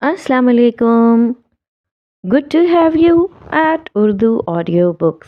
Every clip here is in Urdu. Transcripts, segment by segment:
Assalamu alaikum. Good to have you at Urdu Audio Books.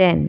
10।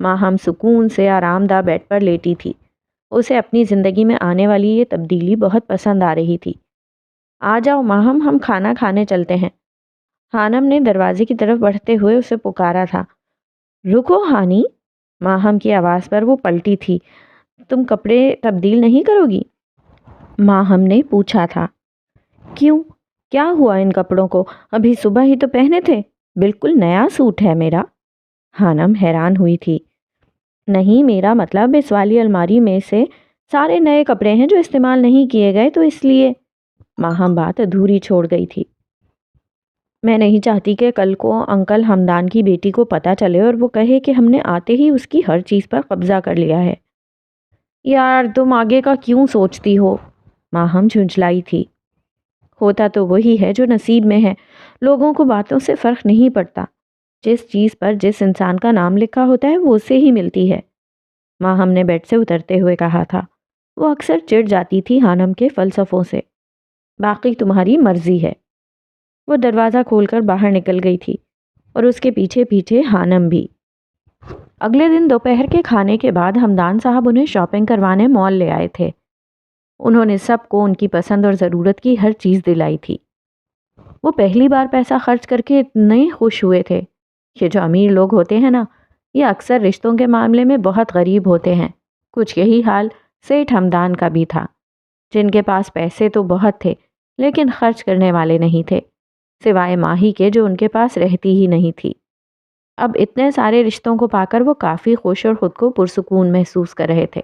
ماہم سکون سے آرام دہ بیڈ پر لیٹی تھی۔ اسے اپنی زندگی میں آنے والی یہ تبدیلی بہت پسند آ رہی تھی۔ آ جاؤ ماہم، ہم کھانا کھانے چلتے ہیں۔ ہانم نے دروازے کی طرف بڑھتے ہوئے اسے پکارا تھا۔ رکو ہانی، ماہم کی آواز پر وہ پلٹی تھی۔ تم کپڑے تبدیل نہیں کرو گی؟ ماہم نے پوچھا تھا۔ کیوں؟ کیا ہوا ان کپڑوں کو؟ ابھی صبح ہی تو پہنے تھے، بالکل نیا سوٹ ہے میرا۔ ہانم حیران ہوئی تھی۔ نہیں، میرا مطلب اس والی الماری میں سے سارے نئے کپڑے ہیں جو استعمال نہیں کیے گئے، تو اس لیے۔ ماہم بات ادھوری چھوڑ گئی تھی۔ میں نہیں چاہتی کہ کل کو انکل ہمدان کی بیٹی کو پتہ چلے اور وہ کہے کہ ہم نے آتے ہی اس کی ہر چیز پر قبضہ کر لیا ہے۔ یار تم آگے کا کیوں سوچتی ہو؟ ماہم جھنجھلائی تھی۔ ہوتا تو وہی ہے جو نصیب میں ہے، لوگوں کو باتوں سے فرق نہیں پڑتا، جس چیز پر جس انسان کا نام لکھا ہوتا ہے وہ اسے ہی ملتی ہے۔ ماہم نے بیڈ سے اترتے ہوئے کہا تھا۔ وہ اکثر چڑ جاتی تھی ہانم کے فلسفوں سے۔ باقی تمہاری مرضی ہے۔ وہ دروازہ کھول کر باہر نکل گئی تھی اور اس کے پیچھے پیچھے ہانم بھی۔ اگلے دن دوپہر کے کھانے کے بعد ہمدان صاحب انہیں شاپنگ کروانے مال لے آئے تھے۔ انہوں نے سب کو ان کی پسند اور ضرورت کی ہر چیز دلائی تھی۔ وہ پہلی بار پیسہ خرچ کر کے اتنے خوش ہوئے تھے۔ یہ جو امیر لوگ ہوتے ہیں نا، یہ اکثر رشتوں کے معاملے میں بہت غریب ہوتے ہیں۔ کچھ یہی حال سیٹھ ہمدان کا بھی تھا، جن کے پاس پیسے تو بہت تھے لیکن خرچ کرنے والے نہیں تھے، سوائے ماہی کے جو ان کے پاس رہتی ہی نہیں تھی۔ اب اتنے سارے رشتوں کو پا کر وہ کافی خوش اور خود کو پرسکون محسوس کر رہے تھے۔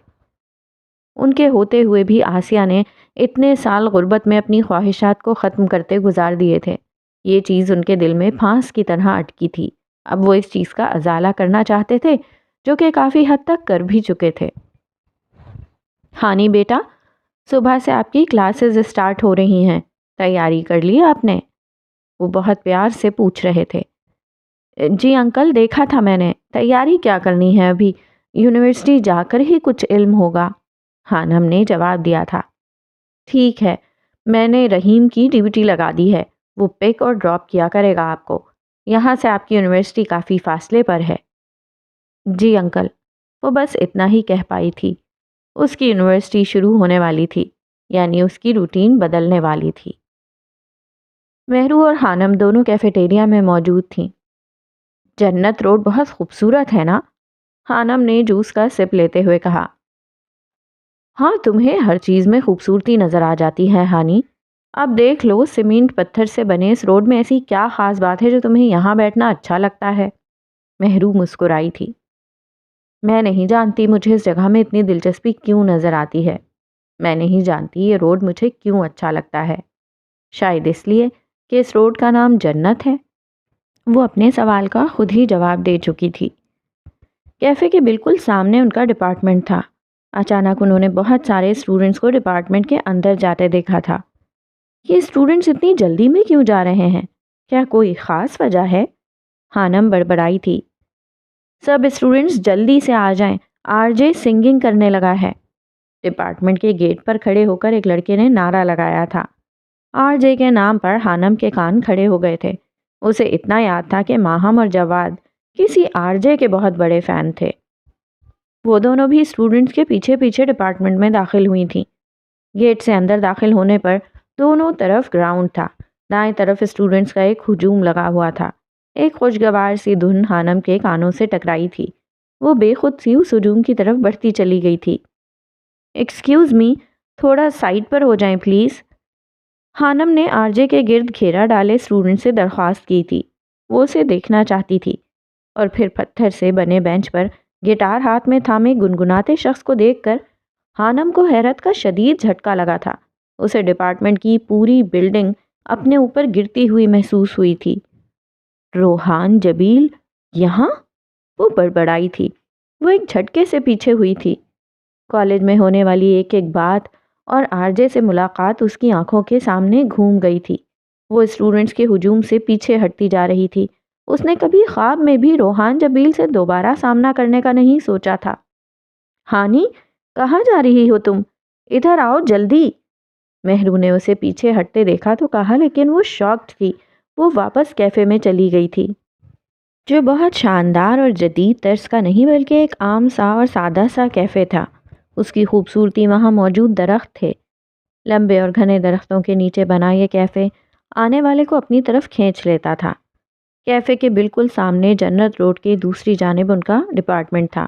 ان کے ہوتے ہوئے بھی آسیہ نے اتنے سال غربت میں اپنی خواہشات کو ختم کرتے گزار دیے تھے۔ یہ چیز ان کے دل میں پھانس کی طرح اٹکی تھی۔ اب وہ اس چیز کا ازالہ کرنا چاہتے تھے، جو کہ کافی حد تک کر بھی چکے تھے۔ ہانی بیٹا، صبح سے آپ کی کلاسز اسٹارٹ ہو رہی ہیں، تیاری کر لی آپ نے؟ وہ بہت پیار سے پوچھ رہے تھے۔ جی انکل، دیکھا تھا میں نے۔ تیاری کیا کرنی ہے ابھی، یونیورسٹی جا کر ہی کچھ علم ہوگا، ہانم نے جواب دیا تھا۔ ٹھیک ہے، میں نے رحیم کی ڈیوٹی لگا دی ہے، وہ پک اور ڈراپ کیا کرے گا آپ کو۔ یہاں سے آپ کی یونیورسٹی کافی فاصلے پر ہے۔ جی انکل، وہ بس اتنا ہی کہہ پائی تھی۔ اس کی یونیورسٹی شروع ہونے والی تھی، یعنی اس کی روٹین بدلنے والی تھی۔ مہرو اور ہانم دونوں کیفیٹیریا میں موجود تھیں۔ جنت روڈ بہت خوبصورت ہے نا؟ ہانم نے جوس کا سپ لیتے ہوئے کہا۔ ہاں، تمہیں ہر چیز میں خوبصورتی نظر آ جاتی ہے ہانی۔ اب دیکھ لو، سیمنٹ پتھر سے بنے اس روڈ میں ایسی کیا خاص بات ہے جو تمہیں یہاں بیٹھنا اچھا لگتا ہے؟ مہرو مسکرائی تھی۔ میں نہیں جانتی مجھے اس جگہ میں اتنی دلچسپی کیوں نظر آتی ہے۔ میں نہیں جانتی یہ روڈ مجھے کیوں اچھا لگتا ہے۔ شاید اس لیے کہ اس روڈ کا نام جنت ہے۔ وہ اپنے سوال کا خود ہی جواب دے چکی تھی۔ کیفے کے بالکل سامنے ان کا ڈپارٹمنٹ تھا۔ اچانک انہوں نے بہت سارے اسٹوڈنٹس کو ڈپارٹمنٹ کے اندر جاتے دیکھا تھا۔ یہ اسٹوڈنٹس اتنی جلدی میں کیوں جا رہے ہیں؟ کیا کوئی خاص وجہ ہے؟ ہانم بڑبڑائی تھی۔ سب اسٹوڈنٹس جلدی سے آ جائیں، آر جے سنگنگ کرنے لگا ہے۔ ڈپارٹمنٹ کے گیٹ پر کھڑے ہو کر ایک لڑکے نے نعرہ لگایا تھا۔ آر جے کے نام پر ہانم کے کان کھڑے ہو گئے تھے۔ اسے اتنا یاد تھا کہ ماہم اور جواد کسی آر جے کے بہت بڑے فین تھے۔ وہ دونوں بھی اسٹوڈنٹس کے پیچھے پیچھے ڈپارٹمنٹ میں داخل ہوئی تھیں۔ گیٹ سے اندر داخل ہونے پر دونوں طرف گراؤنڈ تھا۔ دائیں طرف اسٹوڈنٹس کا ایک ہجوم لگا ہوا تھا۔ ایک خوشگوار سی دھن ہانم کے کانوں سے ٹکرائی تھی۔ وہ بے خود سی اس ہجوم کی طرف بڑھتی چلی گئی تھی۔ ایکسکیوز می، تھوڑا سائڈ پر ہو جائیں پلیز۔ ہانم نے آر جے کے گرد گھیرا ڈالے اسٹوڈنٹ سے درخواست کی تھی۔ وہ اسے دیکھنا چاہتی تھی اور پھر پتھر سے بنے بینچ پر گٹار ہاتھ میں تھامے گنگناتے شخص کو دیکھ کر ہانم کو حیرت کا شدید جھٹکا لگا تھا۔ اسے ڈپارٹمنٹ کی پوری بلڈنگ اپنے اوپر گرتی ہوئی محسوس ہوئی تھی۔ روحان جبیل یہاں؟ وہ بڑبڑائی تھی۔ وہ ایک جھٹکے سے پیچھے ہوئی تھی۔ کالج میں ہونے والی ایک ایک بات اور آر جے سے ملاقات اس کی آنکھوں کے سامنے گھوم گئی تھی۔ وہ اسٹوڈنٹس کے ہجوم سے پیچھے ہٹتی جا رہی تھی۔ اس نے کبھی خواب میں بھی روحان جبیل سے دوبارہ سامنا کرنے کا نہیں سوچا تھا۔ ہانی، کہاں جا رہی ہو تم؟ ادھر آؤ جلدی۔ مہرو نے اسے پیچھے ہٹتے دیکھا تو کہا، لیکن وہ شاکڈ تھی۔ وہ واپس کیفے میں چلی گئی تھی۔ جو بہت شاندار اور جدید طرز کا نہیں بلکہ ایک عام سا اور سادہ سا کیفے تھا۔ اس کی خوبصورتی وہاں موجود درخت تھے، لمبے اور گھنے درختوں کے نیچے بنا یہ کیفے آنے والے کو اپنی طرف کھینچ لیتا تھا۔ کیفے کے بالکل سامنے جنت روڈ کے دوسری جانب ان کا ڈپارٹمنٹ تھا،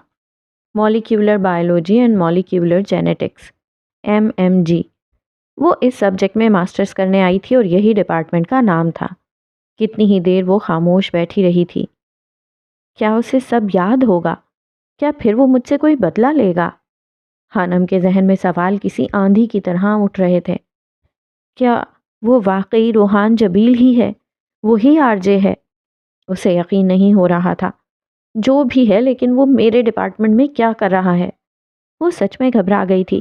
molecular biology and molecular genetics, MMG۔ وہ اس سبجیکٹ میں ماسٹرز کرنے آئی تھی اور یہی ڈپارٹمنٹ کا نام تھا۔ کتنی ہی دیر وہ خاموش بیٹھی رہی تھی۔ کیا اسے سب یاد ہوگا؟ کیا پھر وہ مجھ سے کوئی بدلہ لے گا؟ خانم کے ذہن میں سوال کسی آندھی کی طرح اٹھ رہے تھے۔ کیا وہ واقعی روحان جبیل ہی ہے؟ وہی RJ ہے؟ اسے یقین نہیں ہو رہا تھا۔ جو بھی ہے لیکن وہ میرے ڈپارٹمنٹ میں کیا کر رہا ہے؟ وہ سچ میں گھبرا گئی تھی۔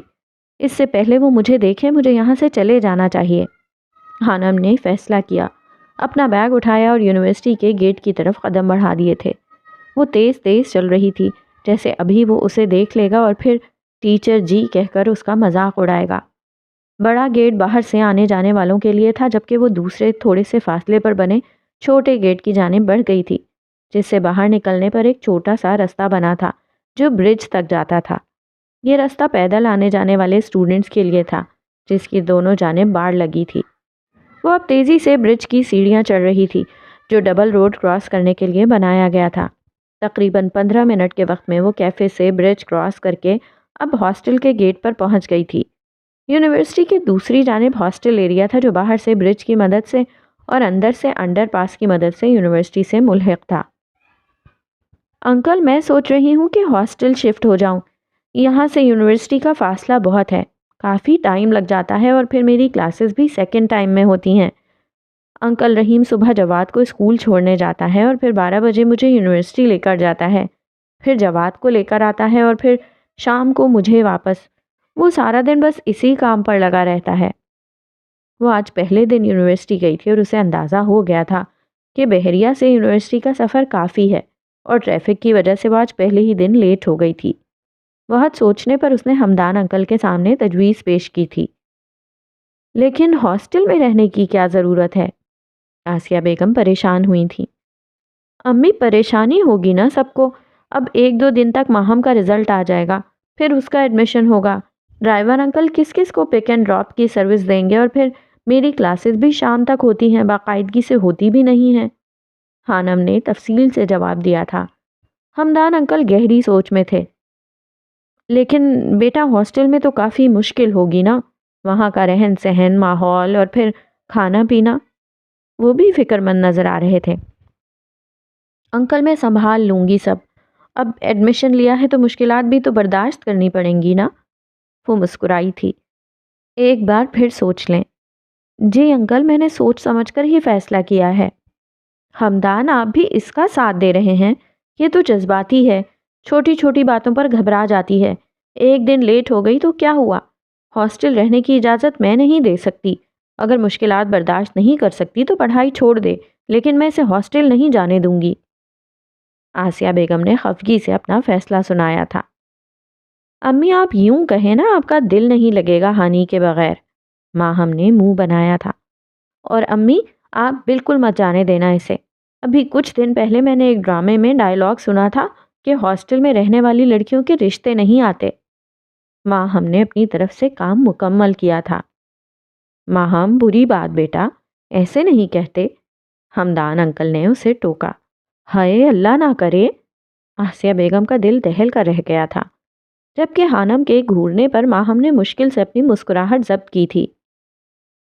اس سے پہلے وہ مجھے دیکھے مجھے یہاں سے چلے جانا چاہیے۔ خانم نے فیصلہ کیا، اپنا بیگ اٹھایا اور یونیورسٹی کے گیٹ کی طرف قدم بڑھا دیے تھے۔ وہ تیز تیز چل رہی تھی، جیسے ابھی وہ اسے دیکھ لے گا اور پھر ٹیچر جی کہہ کر اس کا مذاق اڑائے گا۔ بڑا گیٹ باہر سے آنے جانے والوں کے لیے تھا، جبکہ وہ دوسرے تھوڑے سے فاصلے پر بنے چھوٹے گیٹ کی جانب بڑھ گئی تھی، جس سے باہر نکلنے پر ایک چھوٹا سا رستہ بنا تھا جو برج تک جاتا تھا۔ یہ رستہ پیدل آنے جانے والے اسٹوڈنٹس کے لیے تھا، جس کی دونوں جانب باڑ لگی تھی۔ وہ اب تیزی سے برج کی سیڑھیاں چڑھ رہی تھی، جو ڈبل روڈ کراس کرنے کے لیے بنایا گیا تھا۔ تقریباً 15 منٹ کے وقت میں وہ کیفے سے برج کراس کر کے اب ہاسٹل کے گیٹ پر پہنچ گئی تھی۔ یونیورسٹی کی دوسری جانب ہاسٹل ایریا تھا، جو باہر سے برج کی مدد سے اور اندر سے انڈر پاس کی مدد سے یونیورسٹی سے ملحق تھا۔ انکل، میں سوچ رہی ہوں کہ ہاسٹل شفٹ ہو جاؤں۔ یہاں سے یونیورسٹی کا فاصلہ بہت ہے، کافی ٹائم لگ جاتا ہے اور پھر میری کلاسز بھی سیکنڈ ٹائم میں ہوتی ہیں۔ انکل رحیم صبح جواد کو اسکول چھوڑنے جاتا ہے اور پھر 12 بجے مجھے یونیورسٹی لے کر جاتا ہے، پھر جواد کو لے کر آتا ہے اور پھر شام کو مجھے واپس۔ وہ سارا دن بس اسی کام پر لگا رہتا ہے۔ وہ آج پہلے دن یونیورسٹی گئی تھی اور اسے اندازہ ہو گیا تھا کہ بحریہ سے یونیورسٹی کا سفر کافی ہے اور ٹریفک کی وجہ سے وہ آج پہلے ہی دن لیٹ ہو گئی تھی۔ بہت سوچنے پر اس نے ہمدان انکل کے سامنے تجویز پیش کی تھی۔ لیکن ہاسٹل میں رہنے کی کیا ضرورت ہے؟ آسیہ بیگم پریشان ہوئی تھیں۔ امی، پریشانی ہوگی نا سب کو۔ اب 1-2 دن تک ماہم کا رزلٹ آ جائے گا، پھر اس کا ایڈمیشن ہوگا۔ ڈرائیور انکل کس کس کو پک اینڈ ڈراپ کی سروس دیں گے، اور پھر میری کلاسز بھی شام تک ہوتی ہیں، باقاعدگی سے ہوتی بھی نہیں ہیں۔ خانم نے تفصیل سے جواب دیا تھا۔ ہمدان انکل گہری سوچ میں تھے۔ لیکن بیٹا، ہاسٹل میں تو کافی مشکل ہوگی نا، وہاں کا رہن سہن، ماحول اور پھر کھانا پینا۔ وہ بھی فکر مند نظر آ رہے تھے۔ انکل، میں سنبھال لوں گی سب۔ اب ایڈمیشن لیا ہے تو مشکلات بھی تو برداشت کرنی پڑیں گی نا۔ وہ مسکرائی تھی۔ ایک بار پھر سوچ لیں۔ جی انکل، میں نے سوچ سمجھ کر ہی فیصلہ کیا ہے۔ ہمدان، آپ بھی اس کا ساتھ دے رہے ہیں؟ یہ تو جذباتی ہے، چھوٹی چھوٹی باتوں پر گھبرا جاتی ہے۔ ایک دن لیٹ ہو گئی تو کیا ہوا؟ ہاسٹل رہنے کی اجازت میں نہیں دے سکتی۔ اگر مشکلات برداشت نہیں کر سکتی تو پڑھائی چھوڑ دے، لیکن میں اسے ہاسٹل نہیں جانے دوں گی۔ آسیہ بیگم نے خفگی سے اپنا فیصلہ سنایا تھا۔ امی، آپ یوں کہیں نا، آپ کا دل نہیں لگے گا ہانی کے بغیر۔ ماہم نے منہ بنایا تھا۔ اور امی، آپ بالکل مت جانے دینا اسے۔ ابھی کچھ دن پہلے میں نے ایک ڈرامے میں ڈائیلاگ سنا تھا کہ ہاسٹل میں رہنے والی لڑکیوں کے رشتے نہیں آتے۔ ماہم نے اپنی طرف سے کام مکمل کیا تھا۔ ماہم، بری بات بیٹا، ایسے نہیں کہتے۔ ہمدان انکل نے اسے ٹوکا۔ ہائے اللہ نہ کرے۔ آسیہ بیگم کا دل دہل کر رہ گیا تھا، جبکہ خانم کے گھورنے پر ماہم نے مشکل سے اپنی مسکراہٹ ضبط کی تھی۔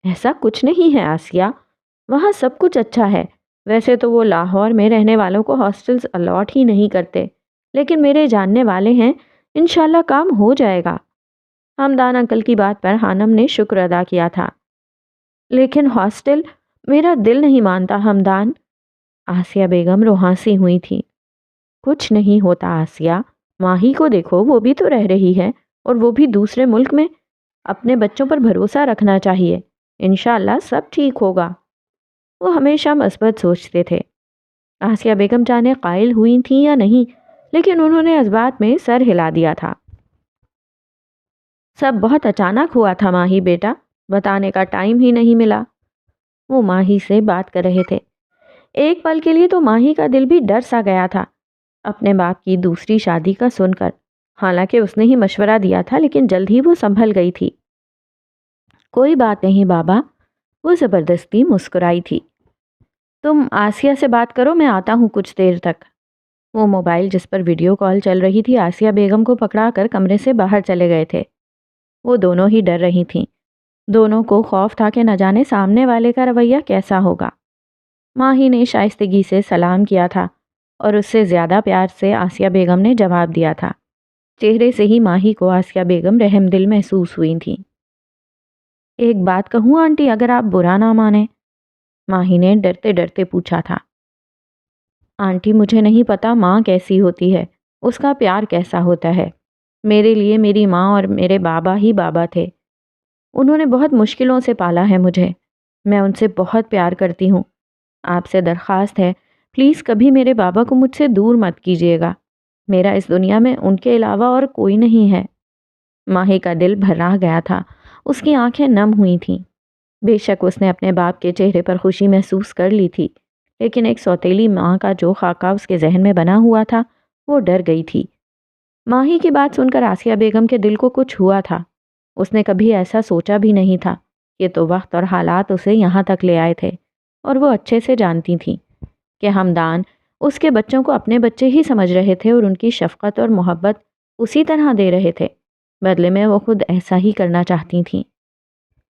ایسا کچھ نہیں ہے آسیہ، وہاں سب کچھ اچھا ہے۔ ویسے تو وہ لاہور میں رہنے والوں کو ہاسٹلز الاٹ ہی نہیں کرتے، لیکن میرے جاننے والے ہیں، انشاءاللہ کام ہو جائے گا۔ ہمدان انکل کی بات پر خانم نے شکر ادا کیا تھا۔ لیکن ہاسٹل، میرا دل نہیں مانتا ہمدان۔ آسیہ بیگم روحانسی ہوئی تھی۔ کچھ نہیں ہوتا آسیہ، ماہی کو دیکھو، وہ بھی تو رہ رہی ہے، اور وہ بھی دوسرے ملک میں۔ اپنے بچوں پر بھروسہ رکھنا چاہیے، انشاءاللہ سب ٹھیک ہوگا۔ وہ ہمیشہ مثبت سوچتے تھے۔ آسیہ بیگم جانے قائل ہوئی تھیں یا نہیں، لیکن انہوں نے اس بات میں سر ہلا دیا تھا۔ سب بہت اچانک ہوا تھا ماہی بیٹا، بتانے کا ٹائم ہی نہیں ملا۔ وہ ماہی سے بات کر رہے تھے۔ ایک پل کے لیے تو ماہی کا دل بھی ڈر سا گیا تھا اپنے باپ کی دوسری شادی کا سن کر۔ حالانکہ اس نے ہی مشورہ دیا تھا، لیکن جلد ہی وہ سنبھل گئی تھی۔ کوئی بات نہیں بابا، وہ زبردستی مسکرائی تھی۔ تم آسیہ سے بات کرو، میں آتا ہوں کچھ دیر تک۔ وہ موبائل جس پر ویڈیو کال چل رہی تھی آسیہ بیگم کو پکڑا کر کمرے سے باہر چلے گئے تھے۔ وہ دونوں ہی ڈر رہی تھیں، دونوں کو خوف تھا کہ نہ جانے سامنے والے کا رویہ کیسا ہوگا۔ ماہی نے شائستگی سے سلام کیا تھا اور اس سے زیادہ پیار سے آسیہ بیگم نے جواب دیا تھا۔ چہرے سے ہی ماہی کو آسیہ بیگم رحم دل محسوس ہوئی تھیں۔ ایک بات کہوں آنٹی، اگر آپ برا نہ مانیں؟ ماہی نے ڈرتے ڈرتے پوچھا تھا۔ آنٹی مجھے نہیں پتا ماں کیسی ہوتی ہے، اس کا پیار کیسا ہوتا ہے۔ میرے لیے میری ماں اور میرے بابا ہی بابا تھے۔ انہوں نے بہت مشکلوں سے پالا ہے مجھے، میں ان سے بہت پیار کرتی ہوں۔ آپ سے درخواست ہے، پلیز کبھی میرے بابا کو مجھ سے دور مت کیجیے گا۔ میرا اس دنیا میں ان کے علاوہ اور کوئی نہیں ہے۔ ماہی کا دل بھر گیا تھا، اس کی آنکھیں نم ہوئی تھیں۔ بے شک اس نے اپنے باپ کے چہرے پر خوشی محسوس کر لی تھی، لیکن ایک سوتیلی ماں کا جو خاکہ اس کے ذہن میں بنا ہوا تھا وہ ڈر گئی تھی۔ ماہی کی بات سن کر آسیہ بیگم کے دل کو کچھ ہوا تھا۔ اس نے کبھی ایسا سوچا بھی نہیں تھا۔ یہ تو وقت اور حالات اسے یہاں تک لے آئے تھے، اور وہ اچھے سے جانتی تھیں کہ ہمدان اس کے بچوں کو اپنے بچے ہی سمجھ رہے تھے اور ان کی شفقت اور محبت اسی طرح دے رہے تھے۔ بدلے میں وہ خود ایسا ہی کرنا چاہتی تھیں۔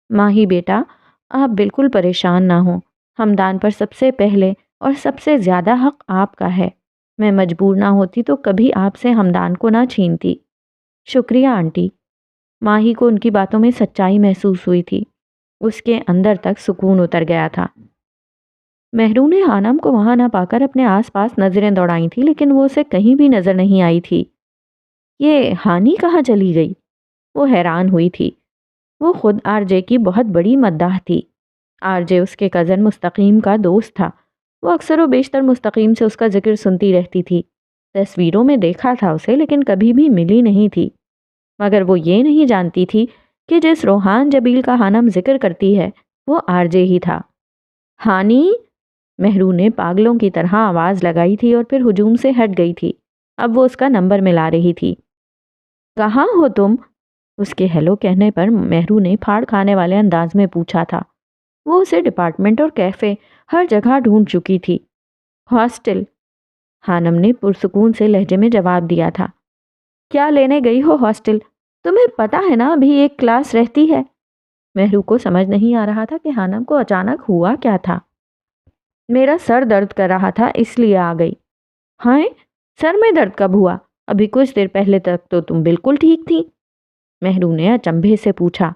ماہی بیٹا، آپ بالکل پریشان نہ ہوں، ہمدان پر سب سے پہلے اور سب سے زیادہ حق آپ کا ہے۔ میں مجبور نہ ہوتی تو کبھی آپ سے ہمدان کو نہ چھینتی۔ شکریہ آنٹی۔ ماہی کو ان کی باتوں میں سچائی محسوس ہوئی تھی، اس کے اندر تک سکون اتر گیا تھا۔ مہرو نے حانم کو وہاں نہ پا کر اپنے آس پاس نظریں دوڑائی تھی، لیکن وہ اسے کہیں بھی نظر نہیں آئی تھی۔ یہ ہانی کہاں چلی گئی؟ وہ حیران ہوئی تھی۔ وہ خود آر جے کی بہت بڑی مداح تھی۔ آر جے اس کے کزن مستقیم کا دوست تھا۔ وہ اکثر و بیشتر مستقیم سے اس کا ذکر سنتی رہتی تھی۔ تصویروں میں دیکھا تھا اسے، لیکن کبھی بھی ملی نہیں تھی۔ مگر وہ یہ نہیں جانتی تھی کہ جس روحان جبیل کا حانم ذکر کرتی ہے وہ آر جے ہی تھا۔ ہانی؟ مہرو نے پاگلوں کی طرح آواز لگائی تھی اور پھر ہجوم سے ہٹ گئی تھی۔ اب وہ اس کا نمبر ملا رہی تھی۔ کہاں ہو تم؟ اس کے ہیلو کہنے پر مہرو نے پھاڑ کھانے والے انداز میں پوچھا تھا۔ وہ اسے ڈپارٹمنٹ اور کیفے ہر جگہ ڈھونڈ چکی تھی۔ ہاسٹل، حانم نے پرسکون سے لہجے میں جواب دیا تھا۔ کیا لینے گئی ہو ہاسٹل؟ تمہیں پتہ ہے نا ابھی ایک کلاس رہتی ہے۔ مہرو کو سمجھ نہیں آ رہا تھا کہ حانم کو اچانک ہوا کیا تھا۔ میرا سر درد کر رہا تھا اس لیے آ گئی۔ ہائے، سر میں درد کب ہوا؟ ابھی کچھ دیر پہلے تک تو تم بالکل ٹھیک تھی۔ مہرو نے اچنبھے سے پوچھا۔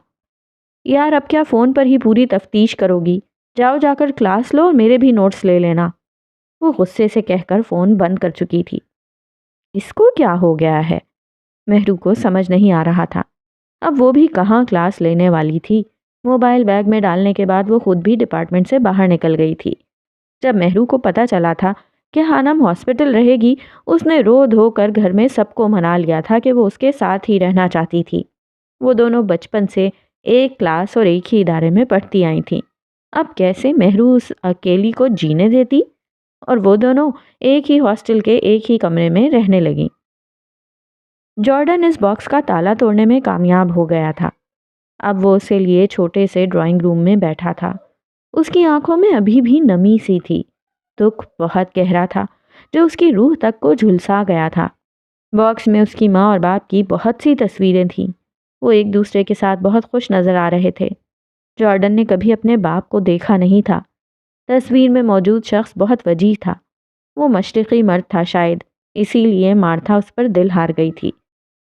یار اب کیا فون پر ہی پوری تفتیش کرو گی؟ جاؤ جا کر کلاس لو اور میرے بھی نوٹس لے لینا۔ وہ غصے سے کہہ کر فون بند کر چکی تھی۔ اس کو کیا ہو گیا ہے؟ مہرو کو سمجھ نہیں آ رہا تھا۔ اب وہ بھی کہاں کلاس لینے والی تھی؟ موبائل بیگ میں ڈالنے کے بعد وہ خود بھی ڈپارٹمنٹ سے باہر نکل گئی تھی۔ جب مہرو کو پتہ چلا تھا کہ حانم ہاسپٹل رہے گی، اس نے رو دھو کر گھر میں سب کو منا لیا تھا کہ وہ اس کے ساتھ ہی رہنا چاہتی تھی۔ وہ دونوں بچپن سے ایک کلاس اور ایک ہی ادارے میں پڑھتی آئی تھیں۔ اب کیسے مہرو اس اکیلی کو جینے دیتی؟ اور وہ دونوں ایک ہی ہاسٹل کے ایک ہی کمرے میں رہنے لگیں۔ جارڈن اس باکس کا تالا توڑنے میں کامیاب ہو گیا تھا۔ اب وہ اسے لیے چھوٹے سے ڈرائنگ روم میں بیٹھا تھا۔ اس کی آنکھوں میں ابھی بھی نمی سی تھی۔ دکھ بہت گہرا تھا جو اس کی روح تک کو جھلسا گیا تھا۔ باکس میں اس کی ماں اور باپ کی بہت سی تصویریں تھیں۔ وہ ایک دوسرے کے ساتھ بہت خوش نظر آ رہے تھے۔ جارڈن نے کبھی اپنے باپ کو دیکھا نہیں تھا۔ تصویر میں موجود شخص بہت وجیح تھا۔ وہ مشرقی مرد تھا شاید، اسی لیے مارتھا اس پر دل ہار گئی تھی۔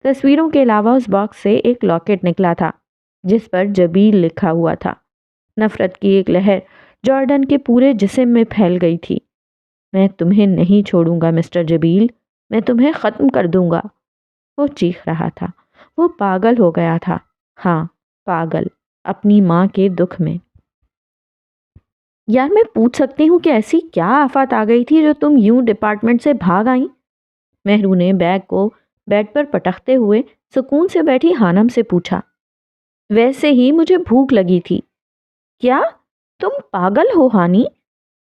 تصویروں کے علاوہ اس باکس سے ایک لاکٹ نکلا تھا جس پر جبیل لکھا ہوا تھا۔ نفرت کی ایک لہر جارڈن کے پورے جسم میں پھیل گئی تھی۔ میں تمہیں نہیں چھوڑوں گا مسٹر جبیل، میں تمہیں ختم کر دوں گا۔ وہ چیخ رہا تھا۔ وہ پاگل ہو گیا تھا۔ ہاں، پاگل، اپنی ماں کے دکھ میں۔ یار میں پوچھ سکتی ہوں کہ ایسی کیا آفات آ گئی تھی جو تم یوں ڈپارٹمنٹ سے بھاگ آئیں؟ مہرو نے بیگ کو بیڈ پر پٹکتے ہوئے سکون سے بیٹھی حانم سے پوچھا۔ ویسے ہی مجھے بھوک لگی تھی۔ کیا تم پاگل ہو ہانی؟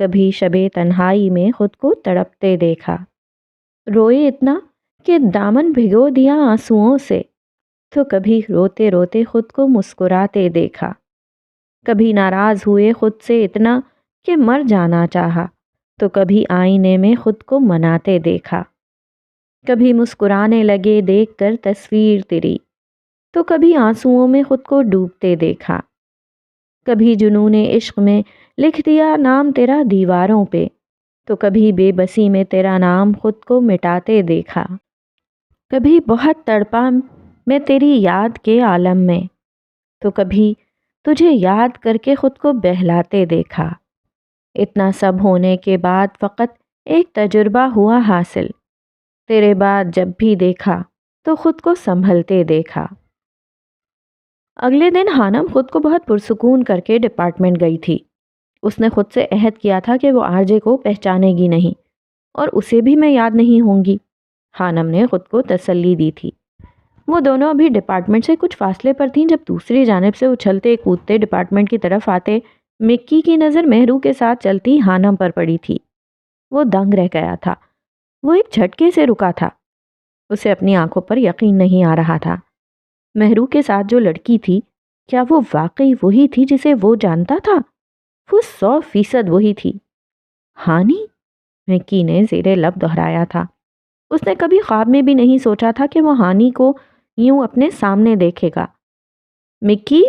کبھی شب تنہائی میں خود کو تڑپتے دیکھا، روئے اتنا کہ دامن بھگو دیا آنسوؤں سے، تو کبھی روتے روتے خود کو مسکراتے دیکھا، کبھی ناراض ہوئے خود سے اتنا کہ مر جانا چاہا، تو کبھی آئینے میں خود کو مناتے دیکھا، کبھی مسکرانے لگے دیکھ کر تصویر تیری، تو کبھی آنسوؤں میں خود کو ڈوبتے دیکھا، کبھی جنون عشق میں لکھ دیا نام تیرا دیواروں پہ، تو کبھی بے بسی میں تیرا نام خود کو مٹاتے دیکھا، کبھی بہت تڑپا میں تیری یاد کے عالم میں، تو کبھی تجھے یاد کر کے خود کو بہلاتے دیکھا۔ اتنا سب ہونے کے بعد فقط ایک تجربہ ہوا حاصل، تیرے بعد جب بھی دیکھا تو خود کو سنبھلتے دیکھا۔ اگلے دن ہانم خود کو بہت پرسکون کر کے ڈپارٹمنٹ گئی تھی۔ اس نے خود سے عہد کیا تھا کہ وہ آر جے کو پہچانے گی نہیں، اور اسے بھی میں یاد نہیں ہوں گی۔ ہانم نے خود کو تسلی دی تھی۔ وہ دونوں ابھی ڈپارٹمنٹ سے کچھ فاصلے پر تھیں جب دوسری جانب سے اچھلتے کودتے ڈپارٹمنٹ کی طرف آتے مکی کی نظر مہرو کے ساتھ چلتی ہانم پر پڑی تھی۔ وہ دنگ رہ گیا تھا۔ وہ ایک جھٹکے سے رکا تھا۔ اسے اپنی آنکھوں پر یقین نہیں آ رہا تھا۔ مہرو کے ساتھ جو لڑکی تھی، کیا وہ واقعی وہی تھی جسے وہ جانتا تھا؟ وہ 100% وہی تھی۔ ہانی؟ مکی نے زیر لب دہرایا تھا۔ اس نے کبھی خواب میں بھی نہیں سوچا تھا کہ وہ ہانی کو یوں اپنے سامنے دیکھے گا۔ مکی؟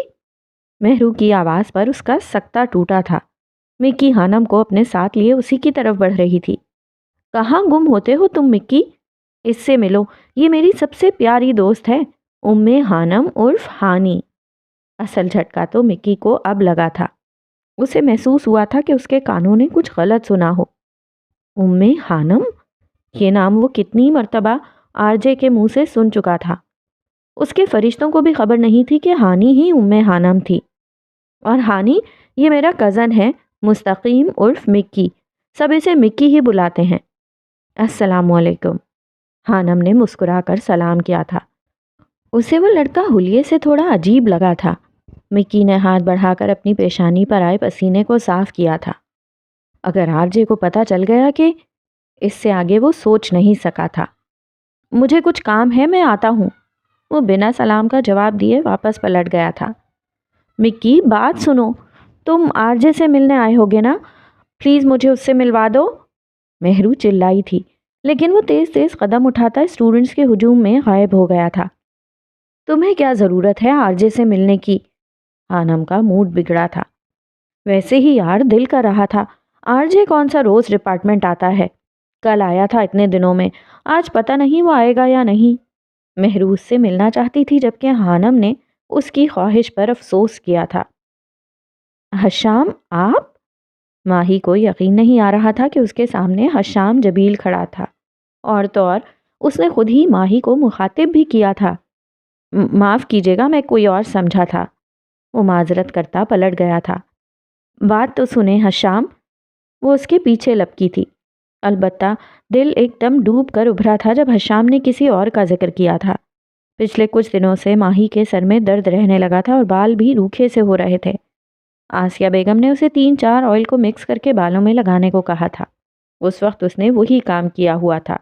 مہرو کی آواز پر اس کا سکتہ ٹوٹا تھا۔ مکی ہانم کو اپنے ساتھ لیے اسی کی طرف بڑھ رہی تھی۔ کہاں گم ہوتے ہو تم مکی؟ اس سے ملو، یہ میری سب سے پیاری دوست ہے، ہانم عرف ہانی۔ اصل جھٹکا تو مکی کو اب لگا تھا۔ اسے محسوس ہوا تھا کہ اس کے کانوں نے کچھ غلط سنا ہو۔ ہانم؟ یہ نام وہ کتنی مرتبہ آر جے کے منہ سے سن چکا تھا۔ اس کے فرشتوں کو بھی خبر نہیں تھی کہ ہانی ہی ہانم تھی۔ اور ہانی، یہ میرا کزن ہے، مستقیم عرف مکی، سب اسے مکی ہی بلاتے ہیں۔ السلام علیکم۔ ہانم نے مسکرا کر سلام کیا تھا۔ اسے وہ لڑکا حلیے سے تھوڑا عجیب لگا تھا۔ مکی نے ہاتھ بڑھا کر اپنی پیشانی پر آئے پسینے کو صاف کیا تھا۔ اگر آر جے کو پتہ چل گیا کہ… اس سے آگے وہ سوچ نہیں سکا تھا۔ مجھے کچھ کام ہے، میں آتا ہوں۔ وہ بنا سلام کا جواب دیے واپس پلٹ گیا تھا۔ مکی، بات سنو، تم آر جے سے ملنے آئے ہوگے نا؟ پلیز مجھے اس سے ملوا دو۔ مہرو چلائی تھی، لیکن وہ تیز تیز قدم اٹھاتا اسٹوڈنٹس کے ہجوم میں غائب ہو گیا تھا۔ تمہیں کیا ضرورت ہے آر جے سے ملنے کی؟ ہانم کا موڈ بگڑا تھا۔ ویسے ہی یار دل کر رہا تھا، آر جے کون سا روز ڈپارٹمنٹ آتا ہے؟ کل آیا تھا اتنے دنوں میں، آج پتہ نہیں وہ آئے گا یا نہیں۔ مہرو اس سے ملنا چاہتی تھی جبکہ ہانم نے اس کی خواہش پر افسوس کیا تھا۔ حشام آپ؟ ماہی کو یقین نہیں آ رہا تھا کہ اس کے سامنے حشام جبیل کھڑا تھا، اور تو اور اس نے خود ہی ماہی کو مخاطب بھی کیا تھا۔ معاف کیجیے گا، میں کوئی اور سمجھا تھا۔ وہ معذرت کرتا پلٹ گیا تھا۔ بات تو سنیں حشام۔ وہ اس کے پیچھے لپکی تھی، البتہ دل ایک دم ڈوب کر ابھرا تھا جب حشام نے کسی اور کا ذکر کیا تھا۔ پچھلے کچھ دنوں سے ماہی کے سر میں درد رہنے لگا تھا اور بال بھی روکھے سے ہو رہے تھے۔ آسیہ بیگم نے اسے 3-4 آئل کو مکس کر کے بالوں میں لگانے کو کہا تھا۔ اس وقت اس نے وہی کام کیا ہوا تھا۔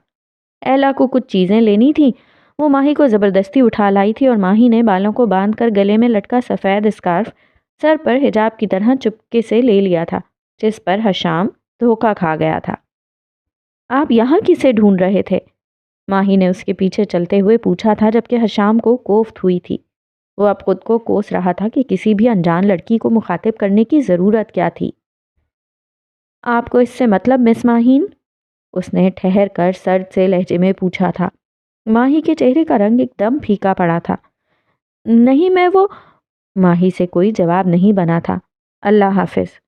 ایلا کو کچھ چیزیں لینی تھی، وہ ماہی کو زبردستی اٹھا لائی تھی اور ماہی نے بالوں کو باندھ کر گلے میں لٹکا سفید اسکارف سر پر حجاب کی طرح چپکے سے لے لیا تھا، جس پر حشام دھوکا کھا گیا تھا۔ آپ یہاں کسے ڈھونڈ رہے تھے؟ ماہی نے اس کے پیچھے چلتے ہوئے پوچھا تھا جبکہ حشام کو کوفت ہوئی تھی۔ وہ اب خود کو کوس رہا تھا کہ کسی بھی انجان لڑکی کو مخاطب کرنے کی ضرورت کیا تھی۔ آپ کو اس سے مطلب مس ماہین؟ اس نے ٹھہر کر سرد سے لہجے میں پوچھا تھا۔ ماہی کے چہرے کا رنگ ایک دم پھیکا پڑا تھا۔ نہیں، میں وہ… ماہی سے کوئی جواب نہیں بنا تھا۔ اللہ حافظ،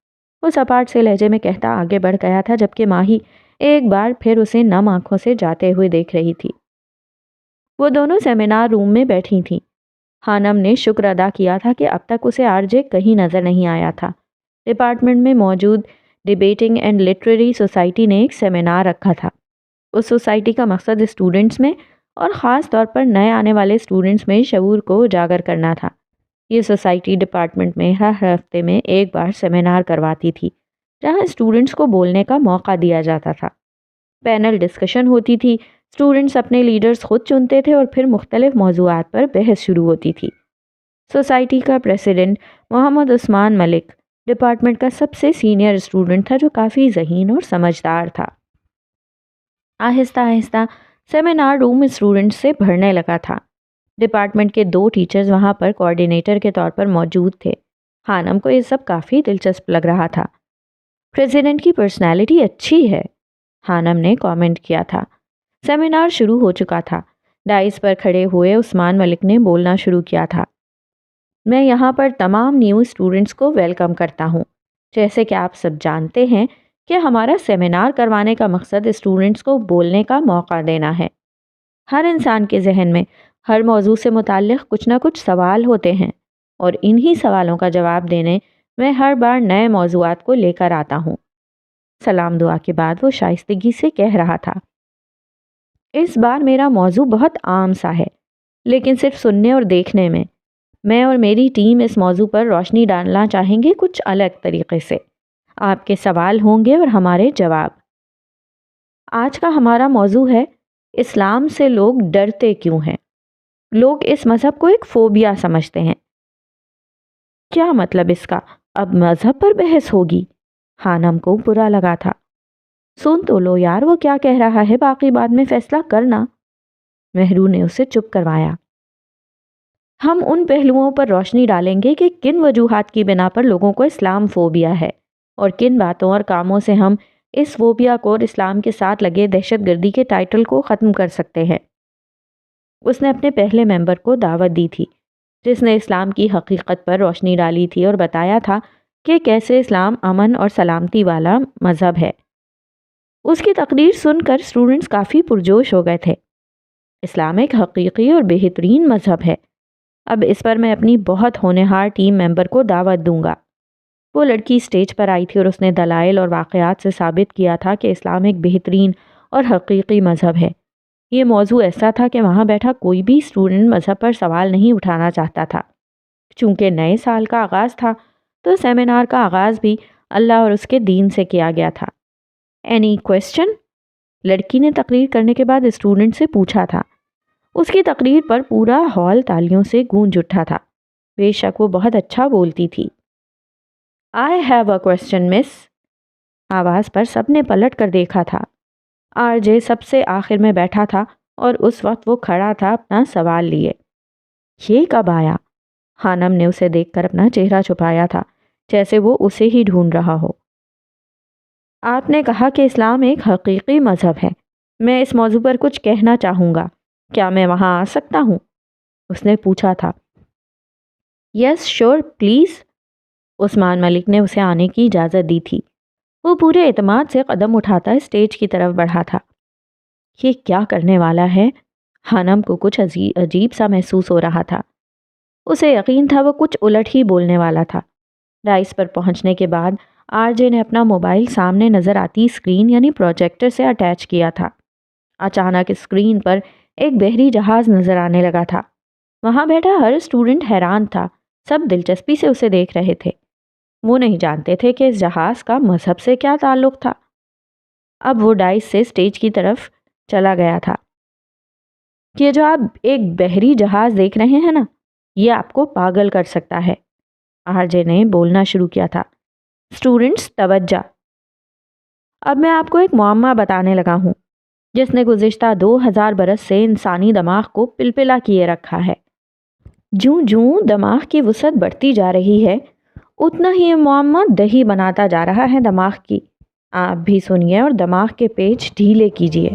وہ سپاٹ سے لہجے میں کہتا آگے بڑھ گیا تھا جبکہ ماہی ایک بار پھر اسے نم آنکھوں سے جاتے ہوئے دیکھ رہی تھی۔ وہ دونوں سیمینار روم میں بیٹھی تھیں۔ ہانم نے شکر ادا کیا تھا کہ اب تک اسے آر جے کہیں نظر نہیں آیا تھا۔ ڈپارٹمنٹ میں موجود ڈیبیٹنگ اینڈ لٹریری سوسائٹی نے ایک سیمینار رکھا تھا۔ اس سوسائٹی کا مقصد اسٹوڈنٹس میں اور خاص طور پر نئے آنے والے اسٹوڈنٹس میں شعور کو اجاگر کرنا تھا۔ یہ سوسائٹی ڈپارٹمنٹ میں ہر ہفتے میں ایک بار سیمینار کرواتی تھی جہاں اسٹوڈنٹس کو بولنے کا موقع دیا جاتا تھا۔ پینل ڈسکشن ہوتی تھی، اسٹوڈنٹس اپنے لیڈرز خود چنتے تھے اور پھر مختلف موضوعات پر بحث شروع ہوتی تھی۔ سوسائٹی کا پریزیڈنٹ محمد عثمان ملک ڈپارٹمنٹ کا سب سے سینئر اسٹوڈنٹ تھا، جو کافی ذہین اور سمجھدار تھا۔ آہستہ آہستہ سیمینار روم اسٹوڈنٹ سے بھرنے لگا تھا۔ ڈپارٹمنٹ کے 2 ٹیچرز وہاں پر کوآرڈینیٹر کے طور پر موجود تھے۔ خانم کو یہ سب کافی دلچسپ لگ رہا تھا۔ پریزیڈنٹ کی پرسنالٹی اچھی ہے، خانم نے کامنٹ کیا تھا۔ سیمینار شروع ہو چکا تھا۔ ڈائس پر کھڑے ہوئے عثمان ملک نے بولنا شروع کیا تھا۔ میں یہاں پر تمام نیو اسٹوڈنٹس کو ویلکم کرتا ہوں۔ جیسے کہ آپ سب جانتے ہیں کہ ہمارا سیمینار کروانے کا مقصد اسٹوڈنٹس کو بولنے کا موقع دینا ہے۔ ہر انسان کے ذہن میں ہر موضوع سے متعلق کچھ نہ کچھ سوال ہوتے ہیں، اور انہی سوالوں کا جواب دینے میں ہر بار نئے موضوعات کو لے کر آتا ہوں۔ سلام دعا کے بعد وہ شائستگی سے کہہ رہا تھا، اس بار میرا موضوع بہت عام سا ہے، لیکن صرف سننے اور دیکھنے میں اور میری ٹیم اس موضوع پر روشنی ڈالنا چاہیں گے کچھ الگ طریقے سے۔ آپ کے سوال ہوں گے اور ہمارے جواب۔ آج کا ہمارا موضوع ہے اسلام سے لوگ ڈرتے کیوں ہیں؟ لوگ اس مذہب کو ایک فوبیا سمجھتے ہیں۔ کیا مطلب اس کا؟ اب مذہب پر بحث ہوگی؟ خانم کو برا لگا تھا۔ سن تو لو یار، وہ کیا کہہ رہا ہے، باقی بعد میں فیصلہ کرنا۔ مہرو نے اسے چپ کروایا۔ ہم ان پہلوؤں پر روشنی ڈالیں گے کہ کن وجوہات کی بنا پر لوگوں کو اسلام فوبیا ہے، اور کن باتوں اور کاموں سے ہم اس فوبیا کو اور اسلام کے ساتھ لگے دہشت گردی کے ٹائٹل کو ختم کر سکتے ہیں۔ اس نے اپنے پہلے ممبر کو دعوت دی تھی، جس نے اسلام کی حقیقت پر روشنی ڈالی تھی اور بتایا تھا کہ کیسے اسلام امن اور سلامتی والا مذہب ہے۔ اس کی تقریر سن کر اسٹوڈنٹس کافی پرجوش ہو گئے تھے۔ اسلام ایک حقیقی اور بہترین مذہب ہے۔ اب اس پر میں اپنی بہت ہونہار ٹیم ممبر کو دعوت دوں گا۔ وہ لڑکی اسٹیج پر آئی تھی اور اس نے دلائل اور واقعات سے ثابت کیا تھا کہ اسلام ایک بہترین اور حقیقی مذہب ہے۔ یہ موضوع ایسا تھا کہ وہاں بیٹھا کوئی بھی اسٹوڈنٹ مذہب پر سوال نہیں اٹھانا چاہتا تھا۔ چونکہ نئے سال کا آغاز تھا تو سیمینار کا آغاز بھی اللہ اور اس کے دین سے کیا گیا تھا۔ Any question? لڑکی نے تقریر کرنے کے بعد اسٹوڈنٹ سے پوچھا تھا۔ اس کی تقریر پر پورا ہال تالیوں سے گونج اٹھا تھا۔ بے شک وہ بہت اچھا بولتی تھی۔ آئی ہیو اے کویسچن مس۔ آواز پر سب نے پلٹ کر دیکھا تھا۔ آر جے سب سے آخر میں بیٹھا تھا اور اس وقت وہ کھڑا تھا اپنا سوال لیے۔ یہ کب آیا؟ خانم نے اسے دیکھ کر اپنا چہرہ چھپایا تھا، جیسے وہ اسے ہی ڈھونڈ رہا ہو۔ آپ نے کہا کہ اسلام ایک حقیقی مذہب ہے۔ میں اس موضوع پر کچھ کہنا چاہوں گا۔ کیا میں وہاں آ سکتا ہوں؟ اس نے پوچھا تھا۔ یس شور پلیز۔ عثمان ملک نے اسے آنے کی اجازت دی تھی۔ وہ پورے اعتماد سے قدم اٹھاتا اسٹیج کی طرف بڑھا تھا۔ یہ کیا کرنے والا ہے؟ خانم کو کچھ عجیب سا محسوس ہو رہا تھا۔ اسے یقین تھا وہ کچھ الٹ ہی بولنے والا تھا۔ ڈائس پر پہنچنے کے بعد آر جے نے اپنا موبائل سامنے نظر آتی اسکرین یعنی پروجیکٹر سے اٹیچ کیا تھا۔ اچانک اسکرین پر ایک بحری جہاز نظر آنے لگا تھا۔ وہاں بیٹھا ہر اسٹوڈنٹ حیران تھا۔ سب دلچسپی سے اسے دیکھ رہے تھے۔ وہ نہیں جانتے تھے کہ اس جہاز کا مذہب سے کیا تعلق تھا۔ اب وہ ڈائس سے اسٹیج کی طرف چلا گیا تھا۔ یہ جو آپ ایک بحری جہاز دیکھ رہے ہیں نا، یہ آپ کو پاگل کر سکتا ہے۔ آر جے نے بولنا شروع کیا تھا۔ اسٹوڈنٹس توجہ۔ اب میں آپ کو ایک معمہ بتانے لگا ہوں جس نے گزشتہ 2000 برس سے انسانی دماغ کو پلپلا کیے رکھا ہے۔ جوں جوں دماغ کی وسعت بڑھتی جا رہی ہے، اتنا ہی یہ معمہ دہی بناتا جا رہا ہے دماغ کی۔ آپ بھی سنیے اور دماغ کے پیچ ڈھیلے کیجیے۔